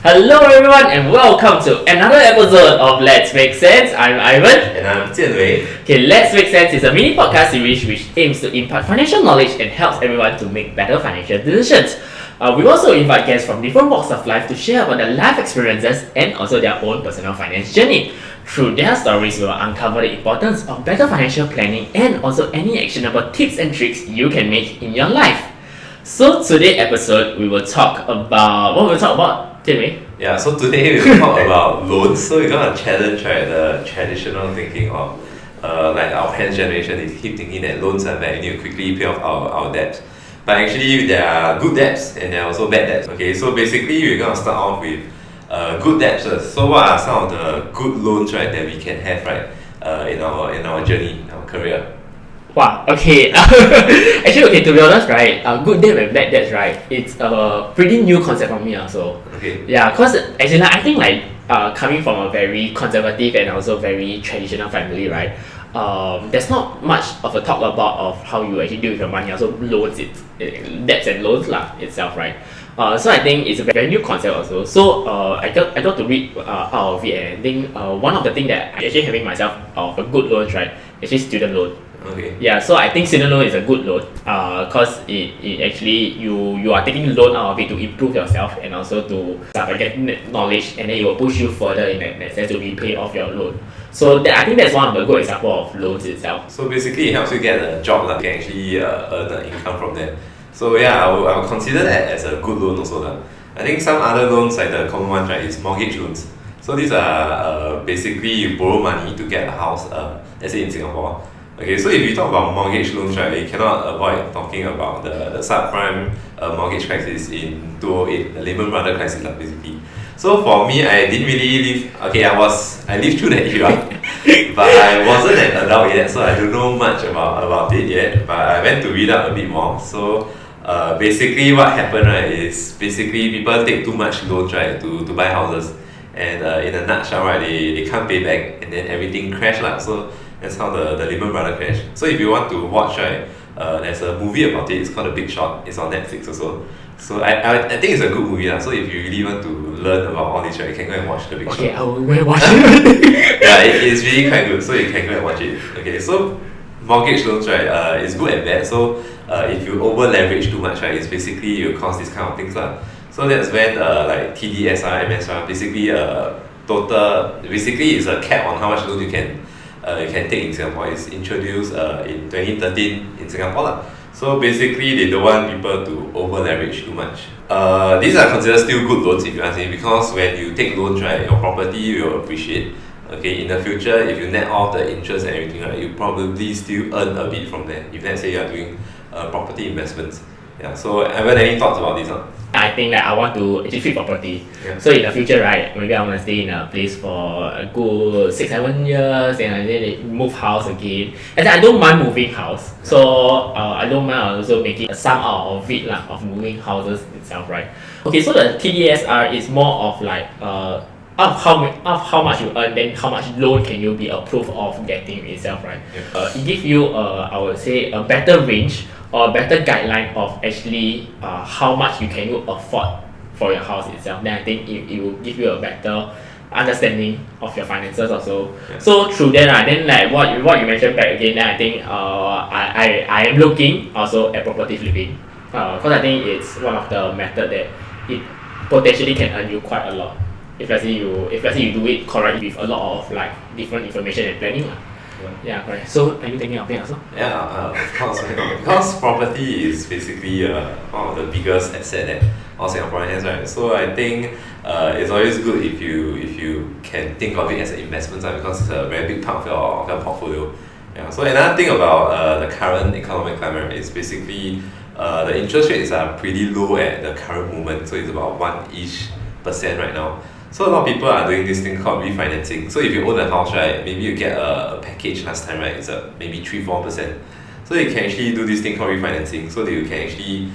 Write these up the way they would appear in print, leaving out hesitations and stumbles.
Hello everyone and welcome to another episode of Let's Make Sense. I'm Ivan. And I'm Jian Wei. Okay, Let's Make Sense is a mini podcast series which aims to impart financial knowledge and helps everyone to make better financial decisions. We also invite guests from different walks of life to share about their life experiences and also their own personal finance journey. Through their stories, we will uncover the importance of better financial planning and also any actionable tips and tricks you can make in your life. So today's episode, we will talk about, what will we talk about, Jian Wei? Yeah, so today we'll talk about loans. So we're gonna challenge the traditional thinking of like our parents' generation. They keep thinking that loans are bad, we need to quickly pay off our debts. But actually there are good debts and there are also bad debts. Okay, so basically we're gonna start off with good debts first. So what are some of the good loans, right, that we can have, right, in our journey, in our career? Wow, okay. Actually, okay, to be honest, right, good debt and bad debts, right, it's a pretty new concept for me also. Okay. Yeah, because actually, I think like coming from a very conservative and also very traditional family, right, there's not much of a talk about of how you actually deal with your money, also loans, debts and loans itself, right. So I think it's a very new concept also. So I got to read out of it, and I think one of the things that I actually having myself of a good loans, right, actually student loan. Okay. Yeah, so I think student loan is a good loan because it actually you are taking loan out of it to improve yourself and also to get knowledge, and then it will push you further in that sense to repay off your loan. So I think that's one of the good examples of loans itself. So basically it helps you get a job, you can actually earn an income from there. So yeah, I will consider that as a good loan also. I think some other loans, like the common ones, right, is mortgage loans. So these are basically you borrow money to get a house, let's say in Singapore. Okay, so if you talk about mortgage loans, right, you cannot avoid talking about the subprime mortgage crisis in 2008, the Lehman Brothers crisis, basically. So for me, I didn't really live. Okay, I lived through that era, but I wasn't an adult yet, so I don't know much about it yet. But I went to read up a bit more. So basically, what happened, right, is basically people take too much loans, right, to buy houses, and in a nutshell, right, they can't pay back, and then everything crashed, So that's how the Lehman Brothers crashed. So if you want to watch, right, there's a movie about it. It's called The Big Short. It's on Netflix also. So I think it's a good movie. So if you really want to learn about all this, right, you can go and watch The Big Short. Okay, I will go and watch it. Yeah, it's really quite good. So you can go and watch it. Okay, so mortgage loans, right, is good and bad. So if you over leverage too much, right, it's basically you cause this kind of things. So that's when like TDSR, MSR, basically basically it's a cap on how much loan you can take in Singapore. It's introduced in 2013 in Singapore. So basically they don't want people to over leverage too much. These are considered still good loans if you ask me, because when you take loans, right, your property will appreciate. Okay, in the future, if you net off the interest and everything, right, you probably still earn a bit from there. If let's say you are doing property investments. Yeah. So Evan, any thoughts about this? I think that I want to actually flip property. Yeah. So in the future, right, maybe I want to stay in a place for a good 6-7 years, and then move house again. And I don't mind moving house. So I don't mind also making some out of it, of moving houses itself, right? Okay, so the TDSR is more of like of how much you earn, then how much loan can you be approved of getting itself, right? Yeah. It gives you I would say a better range or a better guideline of actually how much you can afford for your house itself. Then I think it will give you a better understanding of your finances also. Yeah. So through that, right, then like what you mentioned back again, then I think I am looking also at property flipping, because I think it's one of the method that it potentially can earn you quite a lot. If let's say you do it correctly with a lot of like different information and planning. Yeah, correct. So are you thinking of it also? Yeah, of course. Because property is basically one of the biggest asset that all Singaporeans has, right? So I think it's always good if you can think of it as an investment, because it's a very big part of your portfolio. Yeah. So another thing about the current economic climate is basically the interest rates are pretty low at the current moment. So it's about 1% right now. So a lot of people are doing this thing called refinancing. So if you own a house, right, maybe you get a package last time, right, it's maybe 3-4%. So you can actually do this thing called refinancing, so that you can actually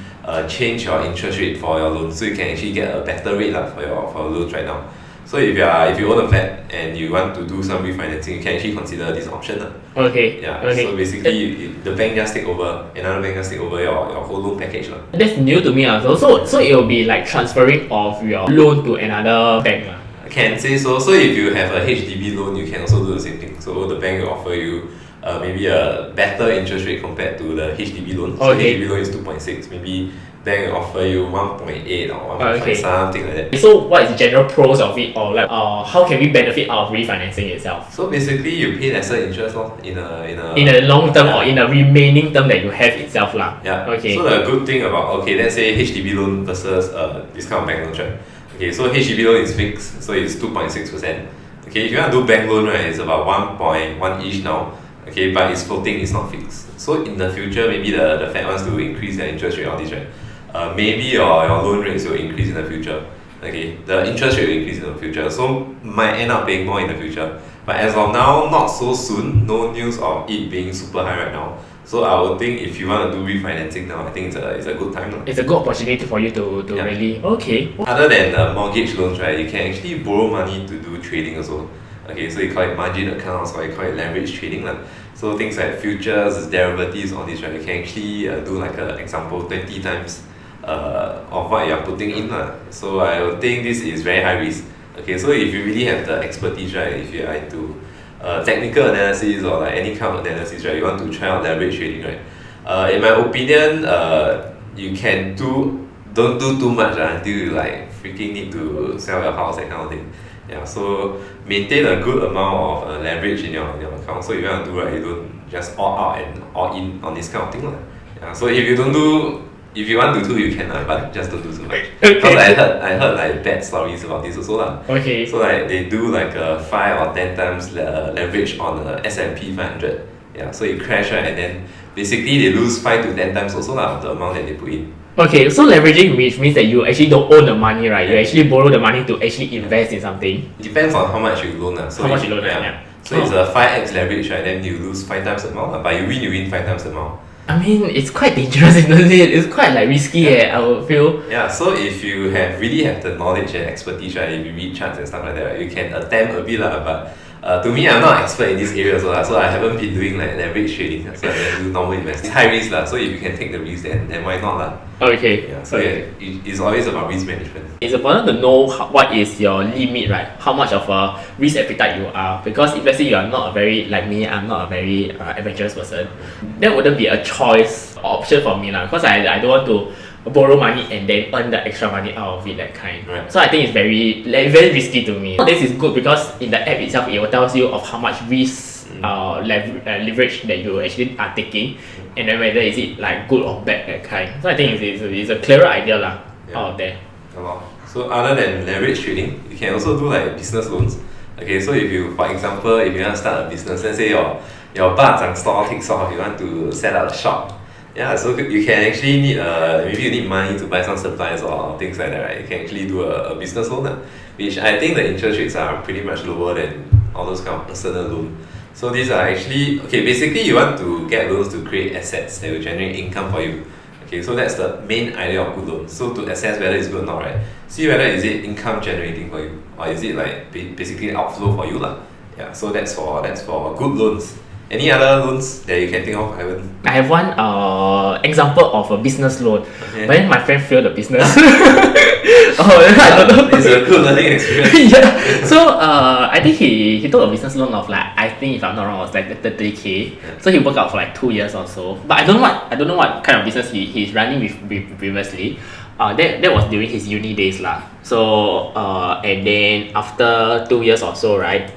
change your interest rate for your loan, so you can actually get a better rate for your loans right now. So if you own a flat and you want to do some refinancing, you can actually consider this option. Okay. Yeah. Okay. So basically, the bank just take over, another bank just take over your whole loan package. That's new to me also. So it will be like transferring of your loan to another bank. I can say so. So if you have a HDB loan, you can also do the same thing. So the bank will offer you maybe a better interest rate compared to the HDB loan. So HDB loan is 2.6. Maybe bank will offer you 1.8 or 1.5, something like that. So what is the general pros of it, or like how can we benefit out of refinancing itself? So basically, you pay lesser interest in a long term or in a remaining term that you have itself lah. Yeah. Okay. So the good thing about let's say HDB loan versus this kind of bank loan, right? Okay, so HDB loan is fixed, so it's 2.6%. Okay, if you want to do bank loan, right, it's about 1.1-ish now. Okay, but it's floating, it's not fixed. So in the future, maybe the Fed wants to increase their interest rate on this, right? Maybe your loan rates will increase in the future. Okay, the interest rate will increase in the future, so might end up paying more in the future. But as of now, not so soon. No news of it being super high right now. So I would think if you want to do refinancing now, I think it's a good time. It's a good opportunity for you to really Other than mortgage loans, right, you can actually borrow money to do trading also. Okay, so you call it margin accounts or you call it leverage trading. So things like futures, derivatives, all this, right, you can actually do like an example 20 times of what you are putting in. So I would think this is very high risk. Okay, so if you really have the expertise, right, if you are into technical analysis or like any kind of analysis, right, you want to try out leverage trading, right, in my opinion, you can don't do too much until you like freaking need to sell your house, that kind of thing. Yeah, so maintain a good amount of leverage in your account. So if you want to do, right, you don't just all out and all in on this kind of thing. Yeah, so if you want to do, you can, but just don't do too much. Because I heard like bad stories about this also. Okay. So like they do like 5 or 10 times leverage on the S&P 500. Yeah, so it crash, right, and then basically they lose 5 to 10 times also the amount that they put in. Okay, so leveraging means that you actually don't own the money, right? You actually borrow the money to actually invest in something. It depends on how much you loan. So how much you loan, yeah. So it's a 5x leverage, right? Then you lose 5 times the amount, but you win 5 times the amount. I mean, it's quite dangerous, isn't it? It's quite like risky, I would feel. Yeah, so if you really have the knowledge and expertise, right, if you read charts and stuff like that, right, you can attempt a bit, but to me, I'm not an expert in this area so I haven't been doing like leverage trading, so I just do normal investing. It's high risk, so if you can take the risk, then why not? Okay. Yeah, so it's always about risk management. It's important to know what is your limit, right? How much of a risk appetite you are. Because if let's say you are not a very, like me, I'm not a very adventurous person, that wouldn't be a choice option for me, because I don't want to borrow money and then earn the extra money out of it, that kind. Right. So I think it's very risky to me. This is good because in the app itself, it will tell you of how much risk leverage that you actually are taking, and then whether is it like good or bad, that kind. So I think it's a clearer idea out there. So other than leverage trading, you can also do like business loans. Okay, so for example, if you want to start a business, let's say your bak-zhang store takes off, you want to set up a shop. Yeah, so you can actually need maybe you need money to buy some supplies or things like that, right? You can actually do a business loan, which I think the interest rates are pretty much lower than all those kind of personal loan. So these are actually basically you want to get loans to create assets that will generate income for you. Okay, so that's the main idea of good loans. So to assess whether it's good or not, right? See whether is it income generating for you or is it like basically outflow for you. Yeah, so that's for good loans. Any other loans that you can think of, Ivan? I have one example of a business loan. Okay. But then my friend failed the business. I don't know. It's a good learning experience. Yeah. So I think he took a business loan of like, I think if I'm not wrong, it was like 30K. Yeah. So he worked out for like 2 years or so. But I don't know what kind of business he's running with previously. That was during his uni days lah. So and then after 2 years or so, right?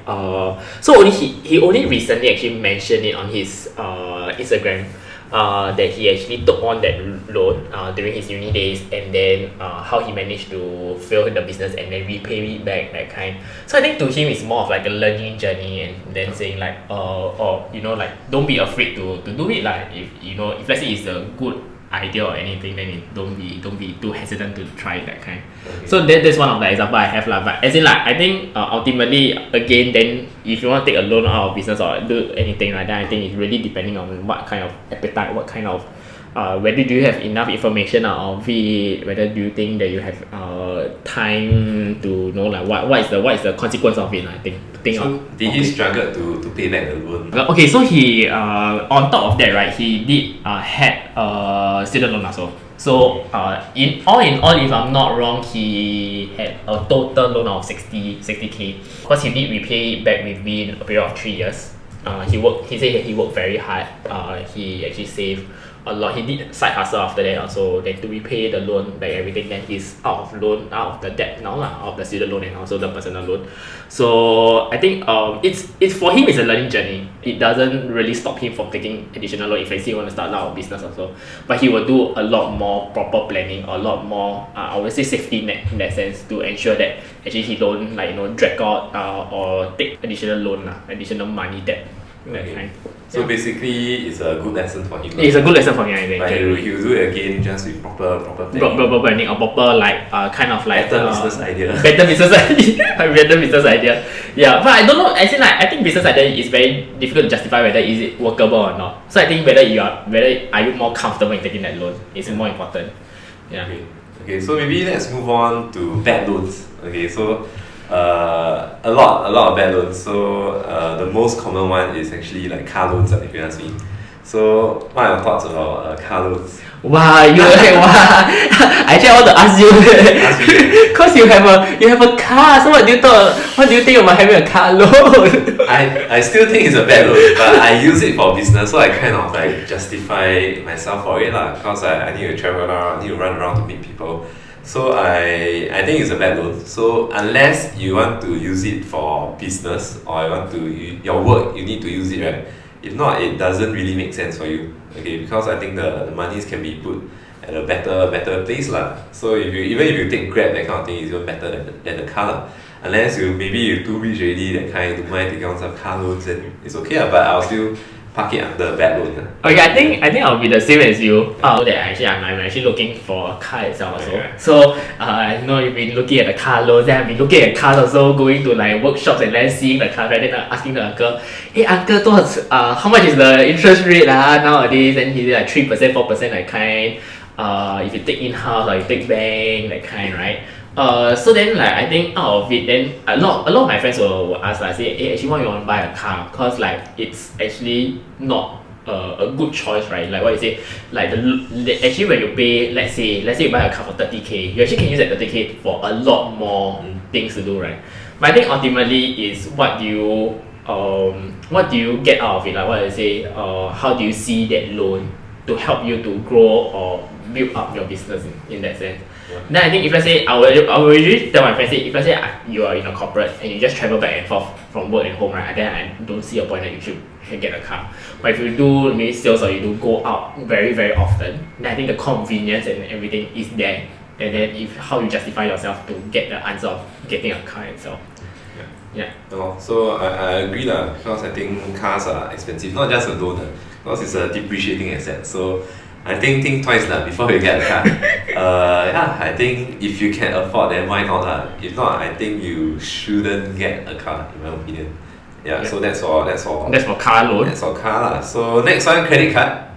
So he only recently actually mentioned it on his Instagram. That he actually took on that loan during his uni days, and then how he managed to fail the business and then repay it back, that kind. So I think to him it's more of like a learning journey, and then saying like like don't be afraid to do it, like if let's say it's a good idea or anything, then don't be too hesitant to try it, that kind. Okay. So that's one of the example I have lah. But as in like I think ultimately again, then if you want to take a loan out of business or do anything like that, I think it's really depending on what kind of appetite, what kind of whether do you have enough information out of it, whether do you think that you have time to know like what is the consequence of it, I think. So did he struggle to pay back the loan? Okay, so he on top of that, right, he did had student loan also. So in all, if I'm not wrong, he had a total loan of 60k. Because he did repay it back within a period of 3 years. He said he worked very hard. He actually saved a lot. He did side hustle after that also. Then to repay the loan, like everything, then he's out of the debt now lah, out of the student loan and also the personal loan. So I think it's for him, it's a learning journey. It doesn't really stop him from taking additional loan if he want to start out a business also. But he will do a lot more proper planning, a lot more I would say safety net in that sense, to ensure that actually he don't drag out or take additional loan additional money debt. That kind. So basically, it's a good lesson for him. It's a good lesson for him, I think. But he'll do it again just with proper planning. Proper planning or proper kind of like better business idea. Better business idea. Better business idea. Yeah, but I don't know. I think I think business idea is very difficult to justify whether is it workable or not. So I think whether are you more comfortable in taking that loan is more important. Yeah. Okay. So maybe let's move on to bad loans. Okay. So a lot of bad loans. So the most common one is actually like car loans, if you ask me. So what are your thoughts about car loans? Wow, actually I want to ask you because you have a car. So what do you think about having a car loan? I still think it's a bad loan, but I use it for business, so I kind of like justify myself for it lah. Because I need to travel around, I need to run around to meet people. So I think it's a bad loan. So unless you want to use it for business or your work, you need to use it, right? If not, it doesn't really make sense for you. Okay, because I think the monies can be put at a better place lah. So even if you take Grab, that kind of thing is even better than the car lah. Unless you're too rich already, that kind, don't mind taking on some car loans, then it's okay lah. But I'll still park it under bad loan. Okay, I think I'll be the same as you. That I'm actually looking for a car itself also. Okay. So I know you've been looking at the car loans, then I've been looking at cars also, going to like workshops and then seeing the car, and then asking the uncle, hey uncle, how much is the interest rate nowadays? And he's like 3%, 4% that kind. If you take in-house or you take bank, that kind, right? So then like I think out of it, then a lot of my friends will ask like, say, hey, actually why you want to buy a car? Cause like it's actually not a good choice, right? Like what you say, like actually when you pay, let's say you buy a car for 30k, you actually can use that 30k for a lot more things to do, right? But I think ultimately is what do you get out of it? Like what I say, how do you see that loan to help you to grow or build up your business in that sense? Yeah. Then I think if let's say I will usually tell my friends, say if let's say you are in a corporate and you just travel back and forth from work and home, right, then I don't see a point that you should get a car. But if you do maybe sales or you do go out very very often, then I think the convenience and everything is there. And then how you justify yourself to get the answer of getting a car itself. Yeah. So I agree lah, because I think cars are expensive, not just a loan, because it's a depreciating asset. So I think twice lah before you get a car. I think if you can afford, then why not lah? If not, I think you shouldn't get a car, in my opinion. Yeah. So that's all. That's for car loan. That's for car lah. So next one, credit card.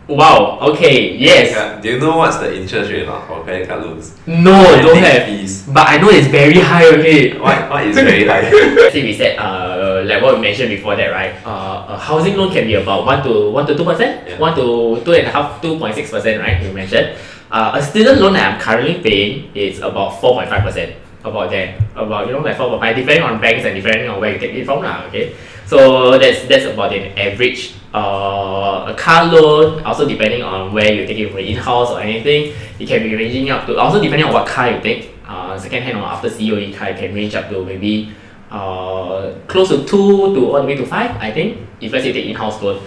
Wow, okay, yes. Do you know what's the interest rate for credit card loans? No, don't have. Fees. But I know it's very high, okay. What is very high? See, we said, like what we mentioned before that, right? A housing loan can be about 1 to 2%? Yeah. 1 to 2.5%, 2.6%, right? You mentioned. A student loan that I'm currently paying is about 4.5%. About there. About, like 4.5%, depending on banks and depending on where you take it from, okay? So that's about an average. A car loan, also depending on where you take it from, in-house or anything, it can be ranging up to, also depending on what car you take, second hand or after COE car, it can range up to maybe close to 2 to all the way to 5, I think, if let's say you take in-house loan.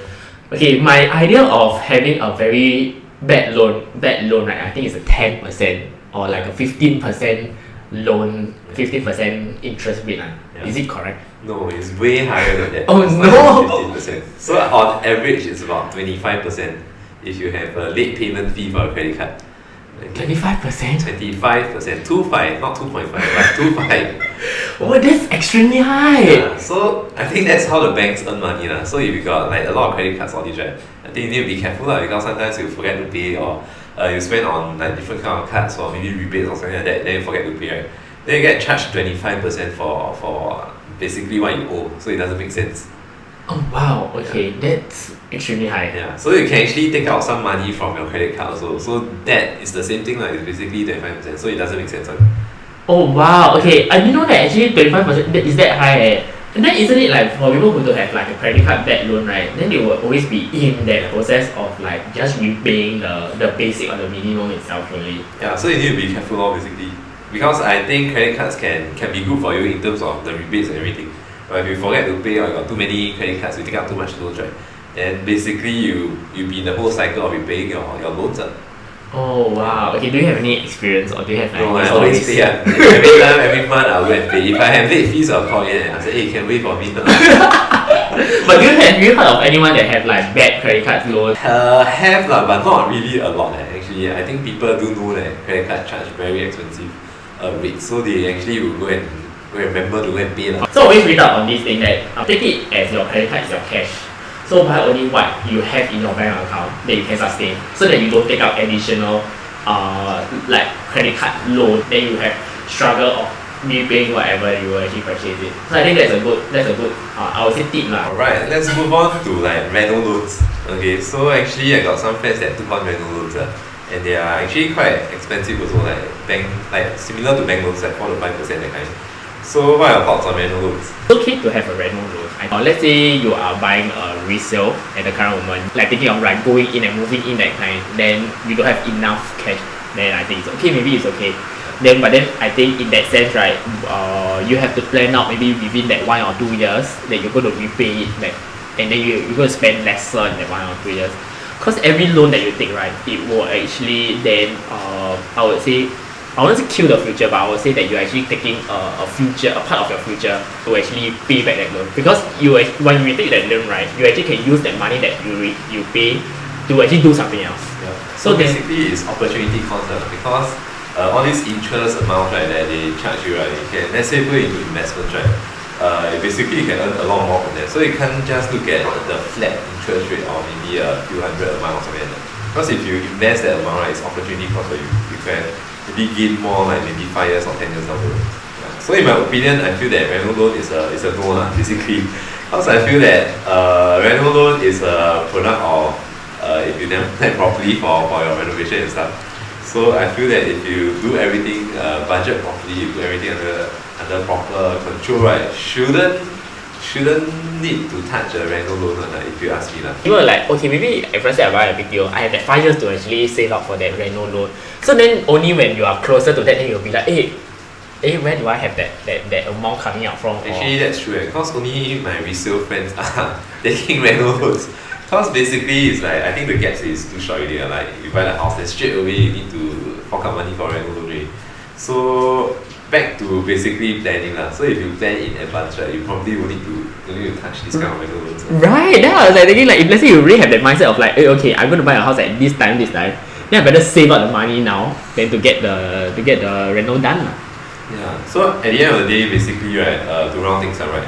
Okay, my idea of having a very bad loan, right, I think it's a 10% or like a 15% loan, 15% interest rate. Yeah. Is it correct? No, it's way higher than that. Oh, it's no! 15%. So on average, it's about 25% if you have a late payment fee for a credit card. 25%? 25%, 25, not 2.5, but 25. Oh, that's extremely high. Yeah, so I think that's how the banks earn money lah. So if you got like a lot of credit cards all these, right, I think you need to be careful lah, because sometimes you forget to pay, or you spend on like different kind of cards or maybe rebates or something like that, then you forget to pay, right. Then you get charged 25% for basically what you owe, so it doesn't make sense. Oh wow, okay, that's extremely high. Yeah, so you can actually take out some money from your credit card also. So that is the same thing, like it's basically 25%. So it doesn't make sense. Oh wow, okay, I didn't know that actually 25% is that high. And then isn't it like for people who don't have like a credit card debt loan, right? Then they will always be in that process of like just repaying the basic or the minimum itself only. Yeah, so you need to be careful basically. Because I think credit cards can be good for you in terms of the rebates and everything. But if you forget to pay or you got too many credit cards, you take out too much loans, right? And basically you be in the whole cycle of repaying your loans. Oh wow, okay, do you have any experience or do you have like No, I always pay. Every time, every month I'll go and pay. If I have late fees, I'll call in and I'll say, hey, can wait for me now. But have you heard of anyone that have like bad credit card loans? Have lah, but not really a lot actually. I think people do know that credit card charge very expensive rates, so they actually will go and remember to go and pay lah. So always read up on this thing that take it as your credit card is your cash. So buy only what you have in your bank account that you can sustain, so that you don't take out additional like credit card loan, then you have struggle of repaying whatever you actually purchase it. So I think that's a good I would say tip lah. Alright, let's move on to like rental loans. Okay, so actually I got some friends that took on rental loans and they are actually quite expensive also, like similar to bank loans, like 4 to 5% that kind. So what are your thoughts on rental loans? It's okay to have a rental loan. Let's say you are buying a resale at the current moment, like thinking of like going in and moving in that kind, then you don't have enough cash, then I think it's okay, maybe it's okay. But then I think in that sense, right, you have to plan out maybe within that 1 or 2 years that you're going to repay it back, and then you're going to spend lesser in that 1 or 2 years. Because every loan that you take, right, it will actually then, I would say, I won't say kill the future, but I would say that you're actually taking a part of your future to actually pay back that loan. Because when you take that loan, right, you actually can use that money that you pay to actually do something else. Yeah. So basically, it's opportunity cost because all these interest amounts, right, that they charge you, right, you can, let's say, put into investments, right, basically you can earn a lot more from that. So you can't just look at the flat interest rate or maybe a few hundred amount or something like that. Because if you invest that amount, right, it's opportunity cost for you. You can maybe gain more like maybe 5 years or 10 years down the road. Yeah. So in my opinion, I feel that rental loan is a no lah, basically. Because I feel that rental loan is a product of if you never plan properly for your renovation and stuff. So I feel that if you do everything budget properly, you do everything under proper control, right, shouldn't need to touch a rental loan if you ask me lah. You were like, okay, maybe if let's say I buy a big deal, I have that 5 years to actually save up for that rental loan. So then only when you are closer to that, then you'll be like, hey, where do I have that amount coming out from? Actually, that's true, because only my resale friends are taking rental loans. Because basically, it's like, I think the gap is too short already. Like, you buy the house, then straight away you need to fork out money for rental loan already. So back to basically planning lah. So if you plan in advance, right, you probably will need to touch this kind of rental loans. Right. Then I was like thinking, like, if let's say you really have that mindset of like, hey, okay, I'm going to buy a house at this time, then I better save up the money now than to get the rental done lah. Yeah. So at the end of the day, basically, right, to round things up, right,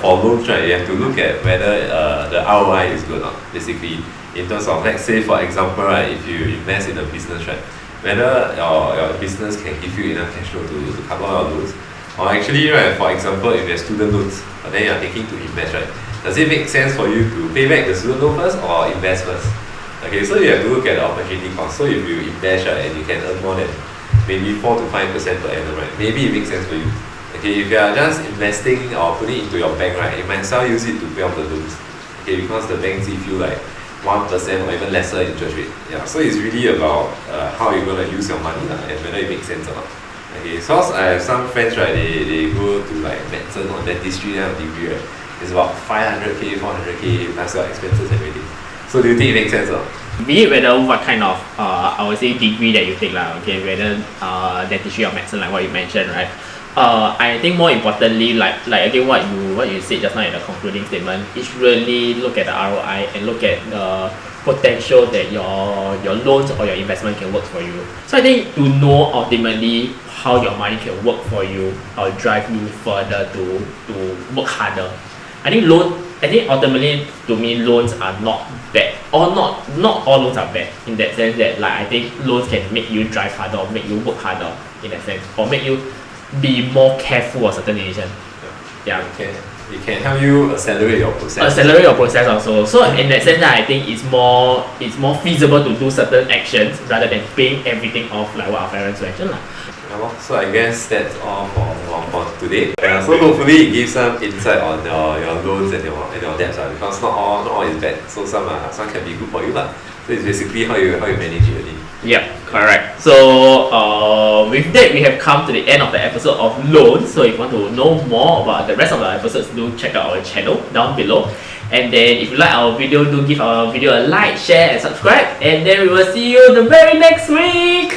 for loans, right, you have to look at whether the ROI is good or not. Basically, in terms of, let's say, for example, right, if you invest in a business, right, whether your business can give you enough cash flow to cover all your loans, or actually, right, for example, if you have student loans, but then you are thinking to invest, right, does it make sense for you to pay back the student loan first or invest first? Okay, so you have to look at the opportunity cost. So if you invest, right, and you can earn more than maybe 4 to 5% per annum, right, maybe it makes sense for you. Okay, if you are just investing or putting it into your bank, right, you might as well use it to pay off the loans. Okay, because the banks give you like 1% or even lesser interest rate. Yeah, so it's really about how you're gonna use your money and whether it makes sense or not. Okay, so I have some friends, right, they go to like medicine or dentistry degree, right, it's about 500k, 400k plus your expenses and everything. So do you think it makes sense or not? Be it whether what kind of I would say degree that you take lah, okay, whether dentistry or medicine like what you mentioned, right. I think more importantly, like again what you said just now in the concluding statement, is really look at the ROI and look at the potential that your loans or your investment can work for you. So I think to know ultimately how your money can work for you or drive you further to work harder. I think ultimately to me loans are not bad, or not all loans are bad in that sense that like I think loans can make you drive harder or make you work harder in that sense, or make you be more careful of certain decisions. Yeah. It can help you accelerate your process. Accelerate your process also. So in that sense, I think it's more feasible to do certain actions rather than paying everything off like what our parents mentioned lah. So I guess that's all for today. So hopefully it gives some insight on your loans and your debts because not all is bad. So some can be good for you lah. So it's basically how you manage it really. Yep, correct. So with that, we have come to the end of the episode of loans. So if you want to know more about the rest of the episodes, do check out our channel down below. And then if you like our video, do give our video a like, share and subscribe. And then we will see you the very next week.